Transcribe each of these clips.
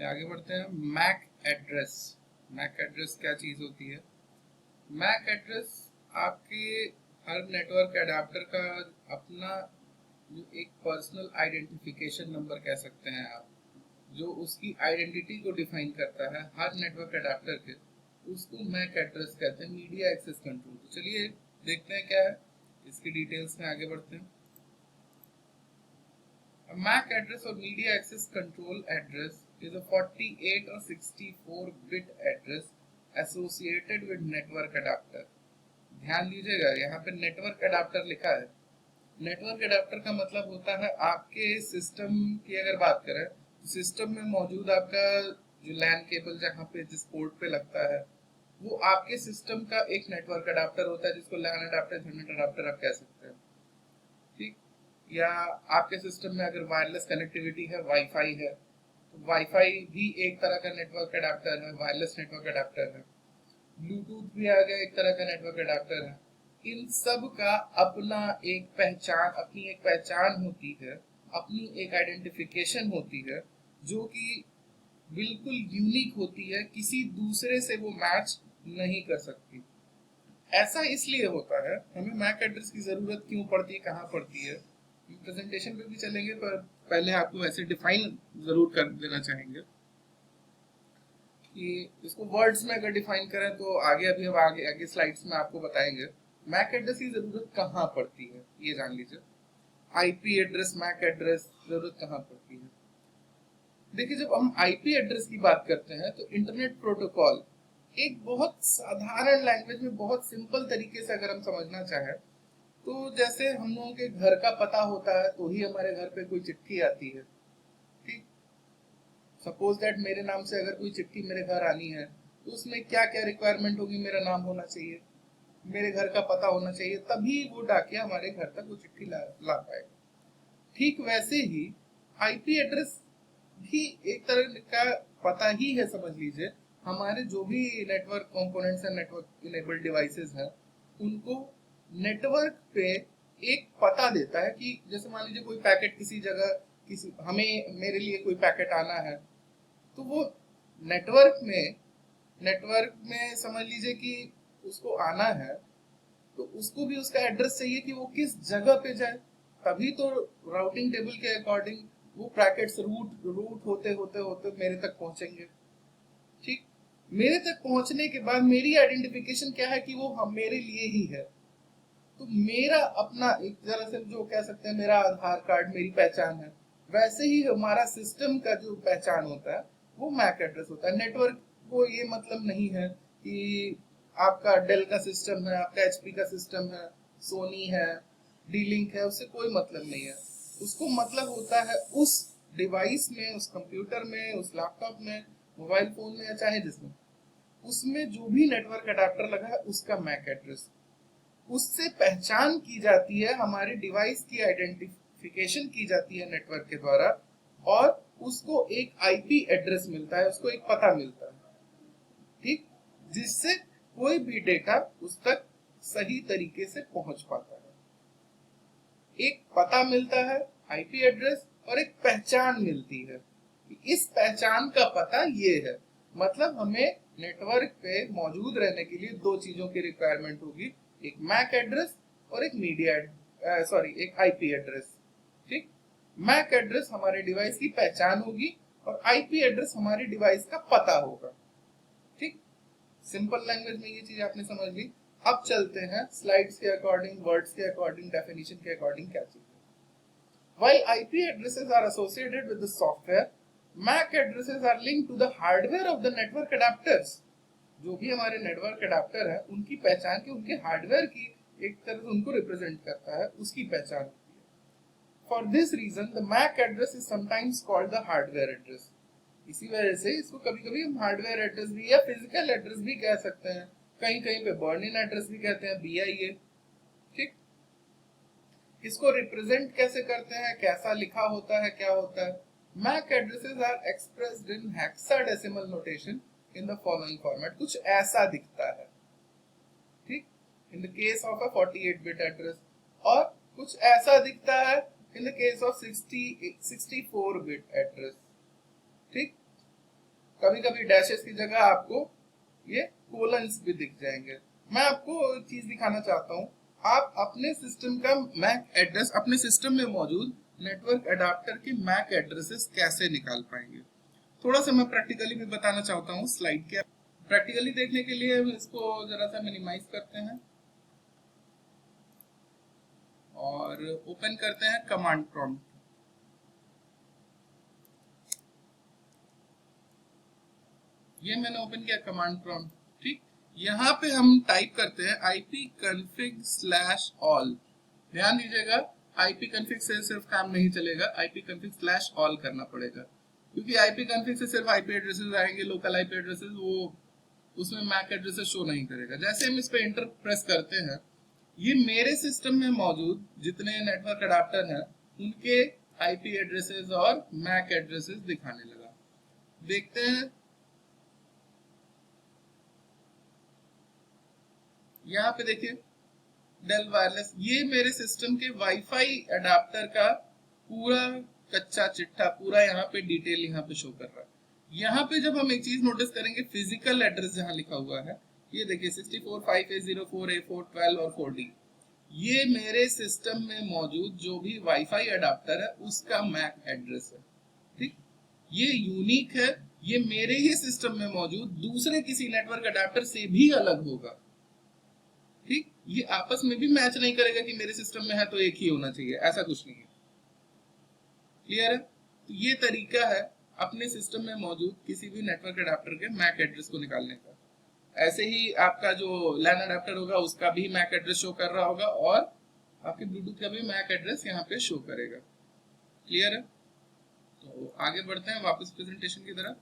आगे बढ़ते हैं। Mac address. मैक एड्रेस क्या चीज होती है? मैक एड्रेस आपके हर नेटवर्क एडाप्टर का अपना जो एक पर्सनल आइडेंटिफिकेशन नंबर कह सकते हैं आप, जो उसकी आइडेंटिटी को डिफाइन करता है हर नेटवर्क एडाप्टर के, उसको मैक एड्रेस कहते हैं, मीडिया एक्सेस कंट्रोल। तो चलिए देखते हैं क्या है, इसकी डिटेल्स में आगे बढ़ते हैं। A MAC address or media access control address is a 48 or 64-bit address associated with network adapter। ध्यान दीजिएगा, यहाँ पे नेटवर्क अडाप्टर लिखा है। नेटवर्क अडाप्टर का मतलब होता है आपके सिस्टम की अगर बात करें तो सिस्टम में मौजूद आपका जो लैन केबल जहाँ पे जिस पोर्ट पे लगता है वो आपके सिस्टम का एक नेटवर्क अडाप्टर होता है, जिसको लैन अडाप्टर, इथरनेट अडाप्टर आप कह सकते हैं। ठीक। या आपके सिस्टम में अगर वायरलेस कनेक्टिविटी है, वाईफाई है, तो वाईफाई भी एक तरह का नेटवर्क अडाप्टर है, वायरलेस नेटवर्क अडाप्टर है। ब्लूटूथ भी आ गया, एक तरह का नेटवर्क अडाप्टर है। इन सब का अपना एक पहचान, अपनी एक पहचान होती है, अपनी एक आइडेंटिफिकेशन होती है, जो कि बिल्कुल यूनिक होती है, किसी दूसरे से वो मैच नहीं कर सकती। ऐसा इसलिए होता है, हमें मैक एड्रेस की जरूरत क्यों पड़ती है, कहाँ पड़ती है, प्रेजेंटेशन पे भी चलेंगे, पर पहले आपको ऐसे डिफाइन जरूर कर देना चाहेंगे कि इसको वर्ड्स में अगर डिफाइन करें तो आगे अभी हम आगे आगे स्लाइड्स में आपको बताएंगे मैक एड्रेस की जरूरत कहाँ पड़ती है। ये जान लीजिए, आईपी एड्रेस, मैक एड्रेस जरूरत कहाँ पड़ती है। देखिए, जब हम आईपी एड्रेस की बात करते हैं तो इंटरनेट प्रोटोकॉल एक बहुत साधारण लैंग्वेज में, बहुत सिंपल तरीके से अगर हम समझना चाहें तो जैसे हम लोगों के घर का पता होता है तो ही हमारे घर पे कोई चिट्ठी आती है। ठीक। सपोज दैट मेरे नाम से अगर कोई चिट्ठी मेरे घर आनी है तो उसमें क्या क्या रिक्वायरमेंट होगी, मेरा नाम होना चाहिए, मेरे घर का पता होना चाहिए, तभी वो डाकिया हमारे घर तक वो चिट्ठी ला पाएगा। ठीक वैसे ही आईपी एड्रेस भी एक तरह का पता ही है, समझ लीजिए। हमारे जो भी नेटवर्क कंपोनेंट्स हैं, नेटवर्क इनेबल्ड डिवाइसेस हैं, उनको नेटवर्क पे एक पता देता है कि जैसे मान लीजिए कोई पैकेट किसी जगह, किसी हमें, मेरे लिए कोई पैकेट आना है, तो वो नेटवर्क में समझ लीजिए कि उसको आना है, तो उसको भी उसका एड्रेस चाहिए कि वो किस जगह पे जाए, तभी तो राउटिंग टेबल के अकॉर्डिंग वो पैकेट्स रूट रूट होते होते होते मेरे तक पहुंचेंगे। ठीक। मेरे तक पहुंचने के बाद मेरी आइडेंटिफिकेशन क्या है कि वो हम मेरे लिए ही है। तो मेरा अपना एक तरह से जो कह सकते हैं मेरा आधार कार्ड मेरी पहचान है, वैसे ही हमारा सिस्टम का जो पहचान होता है वो मैक एड्रेस होता है। नेटवर्क को ये मतलब नहीं है कि आपका डेल का सिस्टम है, आपका एचपी का सिस्टम है, सोनी है, डी लिंक है, उससे कोई मतलब नहीं है। उसको मतलब होता है उस डिवाइस में, उस कंप्यूटर में, उस लैपटॉप में, मोबाइल फोन में, या चाहे जिसमें, उसमें जो भी नेटवर्क अडाप्टर लगा है उसका मैक एड्रेस। उससे पहचान की जाती है, हमारे डिवाइस की आइडेंटिफिकेशन की जाती है नेटवर्क के द्वारा, और उसको एक आईपी एड्रेस मिलता है, उसको एक पता मिलता है। ठीक। जिससे कोई भी डेटा उस तक सही तरीके से पहुंच पाता है। एक पता मिलता है, आईपी एड्रेस, और एक पहचान मिलती है। इस पहचान का पता ये है, मतलब हमें नेटवर्क पे मौजूद रहने के लिए दो चीजों की रिक्वायरमेंट होगी, एक मैक एड्रेस और एक एक आईपी एड्रेस। ठीक। मैक एड्रेस हमारे डिवाइस की पहचान होगी और आईपी एड्रेस हमारे डिवाइस का पता होगा। ठीक। सिंपल लैंग्वेज में ये चीज आपने समझ ली। अब चलते हैं स्लाइड्स के अकॉर्डिंग, वर्ड्स के अकॉर्डिंग, डेफिनेशन के अकॉर्डिंग क्या चीज है। While IP addresses are associated with the software, MAC addresses are linked to the hardware of the network adapters। जो भी हमारे नेटवर्क अडाप्टर है उनकी पहचान की, उनके हार्डवेयर की एक तरह से उनको रिप्रेजेंट करता है, उसकी पहचान होती है। For this reason the MAC address is sometimes called the hardware address. इसी वजह से इसको कभी कभी हम हार्डवेयर एड्रेस भी या फिजिकल एड्रेस भी कह सकते हैं, कहीं कहीं पे बर्न इन एड्रेस भी कहते हैं, BIA। ठीक। इसको रिप्रेजेंट कैसे करते हैं, कैसा लिखा होता है, क्या होता है। MAC addresses are expressed in hexadecimal notation in the following format. कुछ ऐसा दिखता है, ठीक, in the case of a 48 bit address, और कुछ ऐसा दिखता है in the case of 64 bit address. ठीक। कभी कभी डैशेस की जगह आपको ये कोलन्स भी दिख जाएंगे। मैं आपको चीज दिखाना चाहता हूँ, आप अपने सिस्टम का मैक एड्रेस, अपने सिस्टम में मौजूद नेटवर्क अडाप्टर के मैक एड्रेसेस कैसे निकाल पाएंगे। थोड़ा सा मैं प्रैक्टिकली भी बताना चाहता हूँ स्लाइड के। प्रैक्टिकली देखने के लिए हम इसको जरा सा मिनिमाइज करते हैं और ओपन करते हैं कमांड प्रॉम्प्ट। ये मैंने ओपन किया कमांड प्रॉम्प्ट, ठीक। यहाँ पे हम टाइप करते हैं ipconfig/all। ध्यान दीजिएगा, ipconfig से सिर्फ काम नहीं चलेगा, ipconfig/all करना पड़ेगा, क्योंकि ipconfig से सिर्फ आईपी एड्रेसेस आएंगे, लोकल आईपी एड्रेसेस, वो उसमें मैक एड्रेसेस शो नहीं करेगा। जैसे हम इस पे एंटर प्रेस करते हैं, ये मेरे सिस्टम में मौजूद जितने नेटवर्क अडाप्टर हैं उनके आईपी एड्रेसेस और मैक एड्रेसेस दिखाने लगा। देखते हैं, यहाँ पे देखिए डेल वायरलेस, ये मेरे सिस्टम के वाईफाई अडाप्टर का पूरा कच्चा चिट्ठा, पूरा यहाँ पे डिटेल यहाँ पे शो कर रहा है। यहाँ पे जब हम एक चीज नोटिस करेंगे, फिजिकल एड्रेस जहाँ लिखा हुआ है, ये देखिए 645804A412 और 4D, ये मेरे सिस्टम में मौजूद जो भी वाईफाई अडाप्टर है उसका मैक एड्रेस है, ठीक। ये यूनिक है, ये मेरे ही सिस्टम में मौजूद दूसरे किसी नेटवर्क अडाप्टर से भी अलग होगा, ठीक। ये आपस में भी मैच नहीं करेगा कि मेरे सिस्टम में है तो एक ही होना चाहिए, ऐसा कुछ नहीं है। क्लियर है? तो ये तरीका है अपने सिस्टम में मौजूद किसी भी नेटवर्क अडाप्टर के मैक एड्रेस को निकालने का। ऐसे ही आपका जो लैन अडाप्टर होगा उसका भी मैक एड्रेस शो कर रहा होगा और आपके ब्लूटूथ का भी मैक एड्रेस यहाँ पे शो करेगा। क्लियर है? तो आगे बढ़ते हैं वापस प्रेजेंटेशन की तरफ।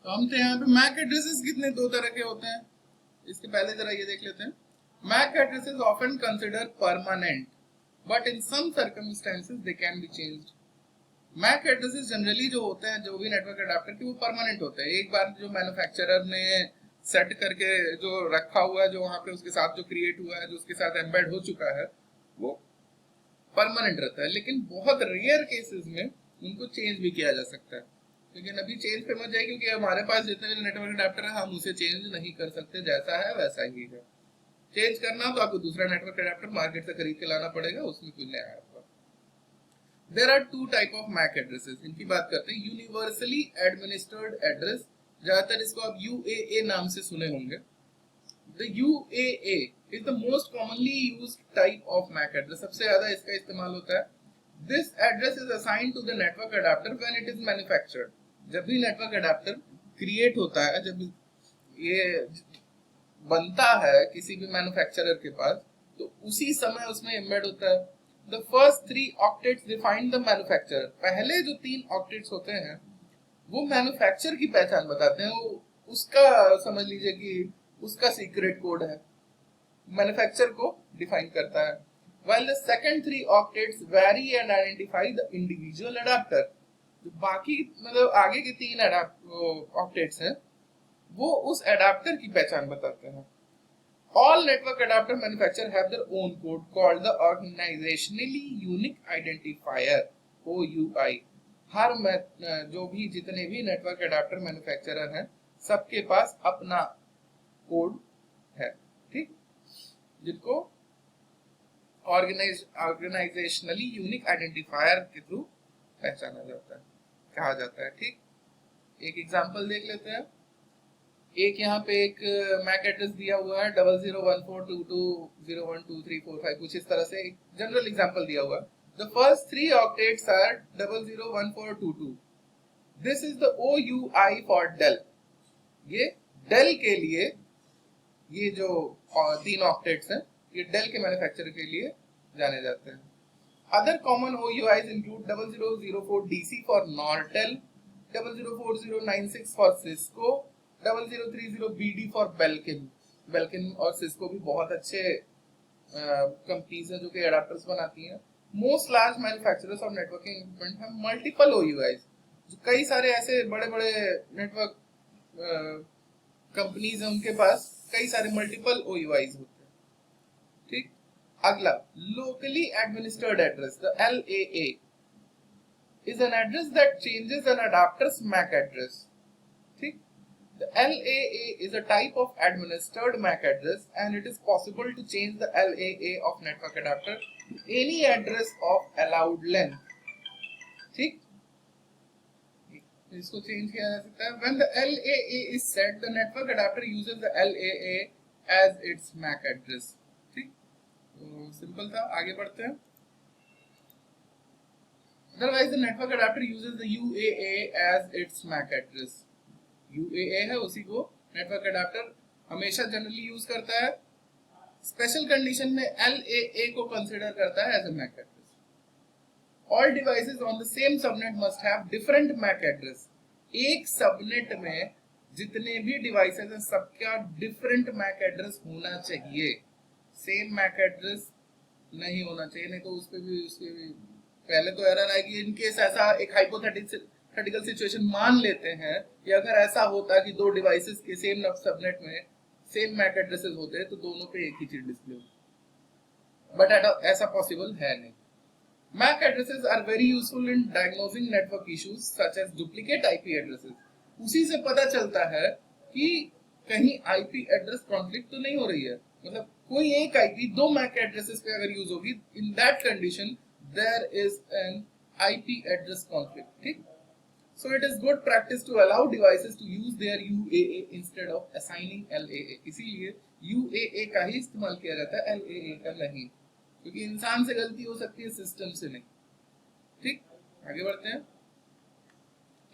तो हम थे यहाँ पे मैक एड्रेसेस कितने दो तरह के होते हैं, इसके पहले जरा ये देख लेते हैं। MAC addresses often consider permanent but in some circumstances they can be changed. MAC addresses generally जो होते हैं, जो भी नेटवर्क अडाप्टर के, वो परमानेंट होते हैं। एक बार जो मैन्युफैक्चरर ने सेट करके जो रखा हुआ है, जो वहां पे उसके साथ जो क्रिएट हुआ है, जो उसके साथ एम्बेड हो चुका है, वो परमानेंट रहता है। लेकिन बहुत रेयर केसेस में उनको चेंज भी किया जा सकता है, लेकिन अभी चेंज पे मत जाए, क्योंकि हमारे पास जितने भी नेटवर्क अडाप्टर है हम उसे चेंज नहीं कर सकते, जैसा है वैसा ही है। चेंज करना तो आपको दूसरा नेटवर्क अडाप्टर मार्केट से खरीद के लाना पड़ेगा, उसमें कोई नया है। There are two type of MAC addresses, इनकी बात करते हैं। यूनिवर्सली एडमिनिस्टर्ड एड्रेस, ज्यादातर इसको आप UAA नाम से सुने होंगे। The UAA is the most commonly used type of MAC address, सबसे ज्यादा इसका इस्तेमाल होता है। This address is assigned to the network adapter when it is manufactured। जब भी नेटवर्क अडाप्टर क्रिएट होता है, जब ये बनता है किसी भी मैन्युफैक्चरर के पास, तो उसी समय उसमें एम्बेड होता है। The first 3 octets define the manufacturer। पहले जो 3 octets होते हैं वो मैन्युफैक्चरर की पहचान बताते हैं, वो उसका समझ लीजिए कि उसका सीक्रेट कोड है, मैन्युफैक्चरर को डिफाइन करता है। While the second 3 octets vary and identify the individual adapter। जो बाकी मतलब आगे के 3 octets हैं वो उस एडाप्टर की पहचान बताते हैं। All network adapter manufacturers have their own code called the organizationally unique identifier OUI। हर जो भी जितने भी नेटवर्क अडाप्टर मैन्युफैक्चरर हैं सबके पास अपना कोड है, ठीक, जिनको ऑर्गेनाइजेशनली यूनिक आइडेंटिफायर के थ्रू पहचाना जाता है, कहा जाता है, ठीक। एक एग्जांपल देख लेते हैं। एक यहाँ पे एक मैक एड्रेस दिया हुआ है 001422012345, कुछ इस तरह से एक जनरल एग्जांपल दिया हुआ है। The first 3 octets are 001422। This is the OUI for Dell. ये डेल के लिए ये जो 3 ऑक्टेट्स हैं ये डेल के मैन्युफैक्चरर के लिए जाने जाते हैं। Other common OUIs include 0004DC for Nortel, 004096 for Cisco, 0030BD for Belkin. Belkin और सिस्को भी बहुत अच्छे कंपनीज हैं जो कि अडाप्टर्स बनाती हैं। Most large manufacturers of networking equipment have multiple OUIs। कई सारे ऐसे बड़े बड़े नेटवर्क कंपनीज हैं, उनके पास कई सारे मल्टीपल ओयूआईज होते हैं। ठीक। अगला, locally administered address, the LAA is an address that changes an adapter's MAC address. ठीक। The LAA is a type of administered MAC address and it is possible to change the LAA of network adapter to any address of allowed length. ठीक। इसको change किया जा सकता है। When the LAA is set, the network adapter uses the LAA as its MAC address. ठीक। तो simple था, आगे बढ़ते हैं। Otherwise, the network adapter uses the UAA as its MAC address. UAA है, उसी को network adapter हमेशा जनरली यूज करता है। स्पेशल कंडीशन में LAA को कंसिडर करता है as a MAC address. All devices on the same subnet must have different MAC address. एक सबनेट में जितने भी डिवाइसेस हैं सबका डिफरेंट MAC एड्रेस होना चाहिए, सेम MAC एड्रेस नहीं होना चाहिए, नहीं तो उसपे भी पहले तो एरर आएगी। इनकेस ऐसा एक हाइपोथेटिकल सिचुएशन मान लेते हैं कि अगर ऐसा होता कि दो डिवाइसेस के सेम सबनेट में सेम मैक एड्रेसेस होते तो दोनों पे एक ही चीज डिस्प्ले होती, बट ऐसा पॉसिबल है नहीं। MAC addresses are very useful in diagnosing network issues such as duplicate IP addresses. उसी से पता चलता है कि कहीं IP एड्रेस कॉन्फ्लिक्ट तो नहीं हो रही है, मतलब कोई एक IP दो MAC एड्रेसेस पे अगर यूज होगी, in that condition there is an IP address conflict. ठीक। So it is good practice to allow devices to use their UAA instead of assigning LAA. इसीलिए UAA का ही इस्तेमाल किया जाता है, LAA का नहीं, क्योंकि इंसान से गलती हो सकती है, सिस्टम से नहीं। ठीक, आगे बढ़ते हैं।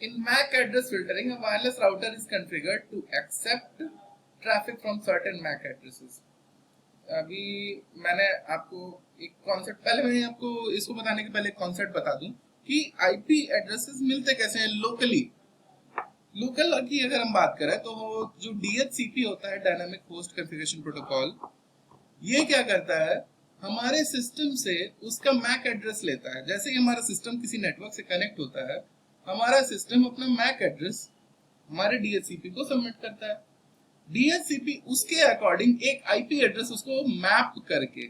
In MAC address filtering, a wireless router is configured to accept traffic from certain MAC addresses. अभी मैंने आपको एक कॉन्सेप्ट, पहले मैं आपको इसको बताने के पहले एक कॉन्सेप्ट बता दूं कि आईपी एड्रेसेस मिलते कैसे हैं लोकली। लोकल की अगर हम बात करें तो जो DHCP होता है, डायनामिक होस्ट कॉन्फ़िगरेशन प्रोटोकॉल, ये क्या करता है, हमारे सिस्टम से उसका मैक एड्रेस लेता है। जैसे ही हमारा सिस्टम किसी नेटवर्क से कनेक्ट होता है, हमारा सिस्टम अपना मैक एड्रेस हमारे DHCP को सबमिट करता है। DHCP उसके अकॉर्डिंग एक आईपी एड्रेस उसको मैप करके,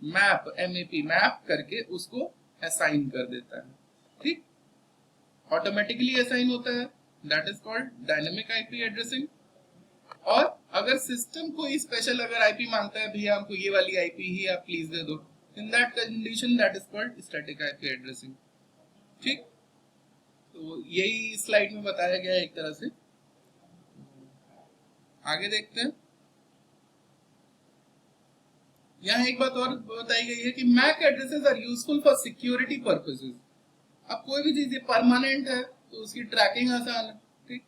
मैप करके उसको असाइन कर देता है। ठीक, ऑटोमेटिकली असाइन होता है, that is called dynamic IP addressing. और अगर सिस्टम कोई स्पेशल अगर आईपी मांगता है, भैया हमको ये वाली आईपी ही आप प्लीज दे दो, in that condition that is called static IP addressing. ठीक, तो यही स्लाइड में बताया गया है एक तरह से। आगे देखते हैं। यहाँ एक बात और बताई गई है कि MAC addresses are useful for security purposes. अब कोई भी चीज परमानेंट है तो उसकी ट्रैकिंग आसान है। ठीक,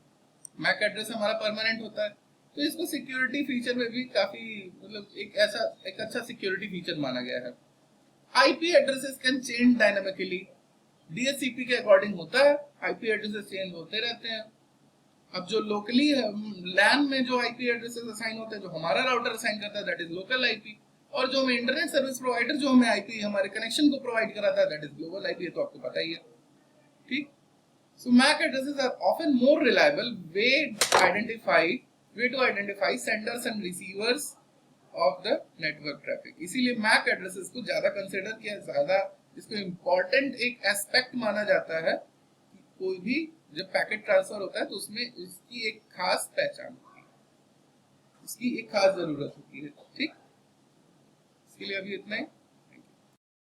मैक एड्रेस हमारा परमानेंट होता है, तो इसको सिक्योरिटी फीचर में भी काफी, मतलब एक अच्छा सिक्योरिटी फीचर माना गया है। IP addresses can change dynamically, DHCP के अकॉर्डिंग होता है, आईपी एड्रेसेस चेंज होते रहते हैं। अब जो लोकली लैन में जो आईपी एड्रेसेस असाइन होते हैं, जो हमारा राउटर असाइन करता है, दैट इज लोकल आईपी, और जो हमें इंटरनेट सर्विस प्रोवाइडर जो हमें आईपी हमारे कनेक्शन को प्रोवाइड कराता है, दैट इज ग्लोबल आईपी, तो आपको पता ही है। ठीक, so MAC addresses are often more reliable way to identify senders and receivers of the network traffic. इसीलिए मैक एड्रेसेस को ज्यादा कंसिडर किया, ज्यादा इसको इम्पोर्टेंट एक एस्पेक्ट माना जाता है कि कोई भी जब पैकेट ट्रांसफर होता है तो उसमें इसकी एक खास पहचान होती है, इसकी एक खास जरूरत होती है। ठीक, इसके लिए अभी इतना ही।